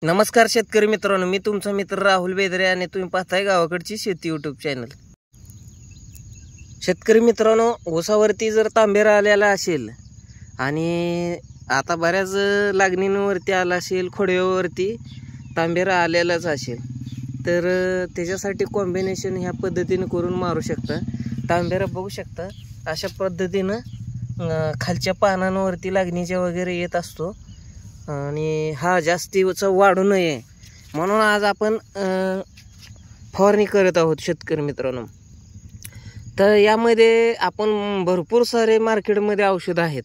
नमस्कार शेतकरी मित्रांनो, मी तुमचा मित्र राहुल बेदरे आणि तुम्ही पाहताय गावाकडची शेती यूट्यूब चॅनल. शेतकरी मित्रांनो, ऊसावरती जर तांबेरा आलेला असेल आणि आता बऱ्याच लागणींवरती आला असेल, खोडव्यावरती तांबेरा आलेलाच असेल, तर त्याच्यासाठी कॉम्बिनेशन ह्या पद्धतीने करून मारू शकता. तांबेरा बघू शकता अशा पद्धतीनं खालच्या पानांवरती लागणीच्या वगैरे येत असतो आणि हा जास्तीचा वाढू नये म्हणून आज आपण फवारणी करत आहोत शेतकरी मित्रांनो. तर यामध्ये आपण भरपूर सारे मार्केटमध्ये औषध आहेत,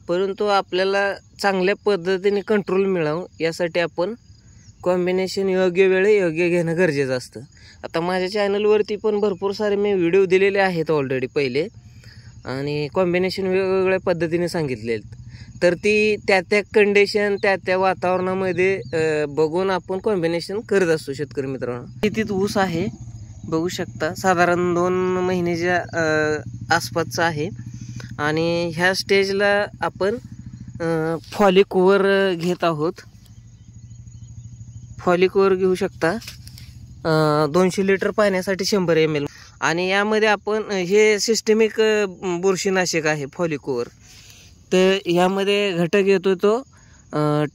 परंतु आपल्याला चांगल्या पद्धतीने कंट्रोल मिळावं यासाठी आपण कॉम्बिनेशन योग्य वेळी योग्य घेणं गरजेचं असतं. आता माझ्या चॅनलवरती पण भरपूर सारे मी व्हिडिओ दिलेले आहेत ऑलरेडी पहिले, आणि कॉम्बिनेशन वेगवेगळ्या पद्धतीने सांगितले आहेत. तर ती त्या कंडिशन त्या वातावरणामध्ये बघून आपण कॉम्बिनेशन करत असतो शेतकरी मित्रांनो. कितीत ऊस आहे बघू शकता, साधारण 2 महिन्याच्या आसपासचा आहे आणि ह्या स्टेजला आपण फॉलिकवर घेत आहोत. फॉलिकवर घेऊ शकता 200 लिटर पाण्यासाठी 100 ml, आणि यामध्ये आपण हे सिस्टमिक बुरशीनाशक आहे फॉलिकवर. तर यामध्ये घटक येतो तो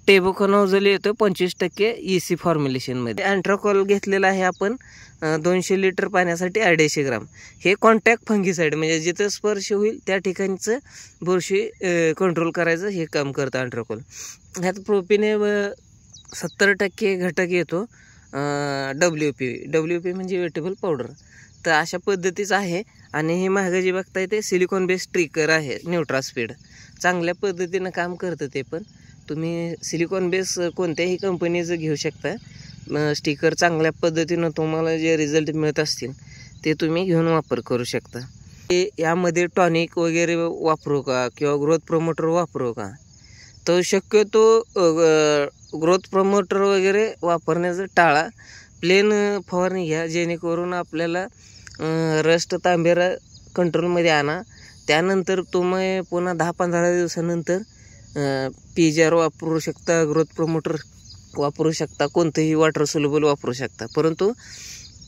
टेबुकोनोझोल येतो 25% EC फॉर्म्युलेशनमध्ये. अँट्राकॉल घेतलेला आहे आपण 200 लिटर पाण्यासाठी 250 ग्राम. हे कॉन्टॅक्ट फंगीसाईड, म्हणजे जिथं स्पर्श होईल त्या ठिकाणचं बुरशी कंट्रोल करायचं हे काम करतं अँट्राकॉल. ह्यात प्रोपिने 70% घटक येतो WP म्हणजे वेटेबल पावडर. तर अशा पद्धतीचं आहे. आणि हे मागं जे बघताय ते सिलिकॉन बेस्ड ट्रिकर आहे न्यूट्रास्पीड. चांगल्या पद्धतीनं काम करतं ते पण. तुम्ही सिलिकॉन बेस कोणत्याही कंपनीचं घेऊ शकता. स्टिकर चांगल्या पद्धतीनं तुम्हाला जे रिझल्ट मिळत असतील ते तुम्ही घेऊन वापर करू शकता. यामध्ये टॉनिक वगैरे वापरू का किंवा ग्रोथ प्रमोटर वापरू का, तर शक्यतो ग्रोथ प्रमोटर वगैरे वापरण्याचं टाळा. प्लेन फवारणी घ्या, जेणेकरून आपल्याला रस्ट तांबेरा कंट्रोलमध्ये आणा. त्यानंतर तुम्ही पुन्हा 10-15 दिवसानंतर PGR वापरू शकता, ग्रोथ प्रमोटर वापरू शकता, कोणतंही वॉटर सोल्युबल वापरू शकता. परंतु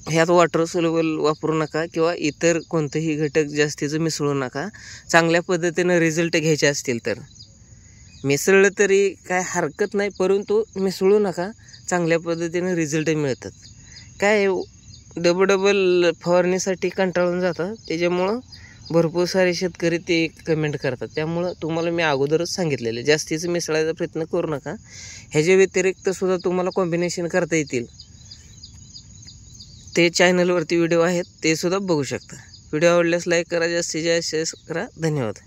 ह्यात वॉटर सोल्युबल वापरू नका किंवा इतर कोणतेही घटक जास्तीचं मिसळू नका. चांगल्या पद्धतीनं रिझल्ट घ्यायचे असतील तर मिसळलं तरी काय हरकत नाही, परंतु मिसळू नका. चांगल्या पद्धतीनं रिझल्ट मिळतात. काय डबल फवारणीसाठी कंटाळून जातात, त्याच्यामुळं भरपूर सारे शेतकरी ते कमेंट करतात. त्यामुळं तुम्हाला मी अगोदरच सांगितलेलं जास्तीचं मिसळायचा प्रयत्न करू नका. ह्याच्या व्यतिरिक्त सुद्धा तुम्हाला कॉम्बिनेशन करता येतील. ते चॅनलवरती व्हिडिओ आहेत, ते सुद्धा बघू शकता. व्हिडिओ आवडल्यास लाईक करा, जास्तीत जास्त शेअर करा. धन्यवाद.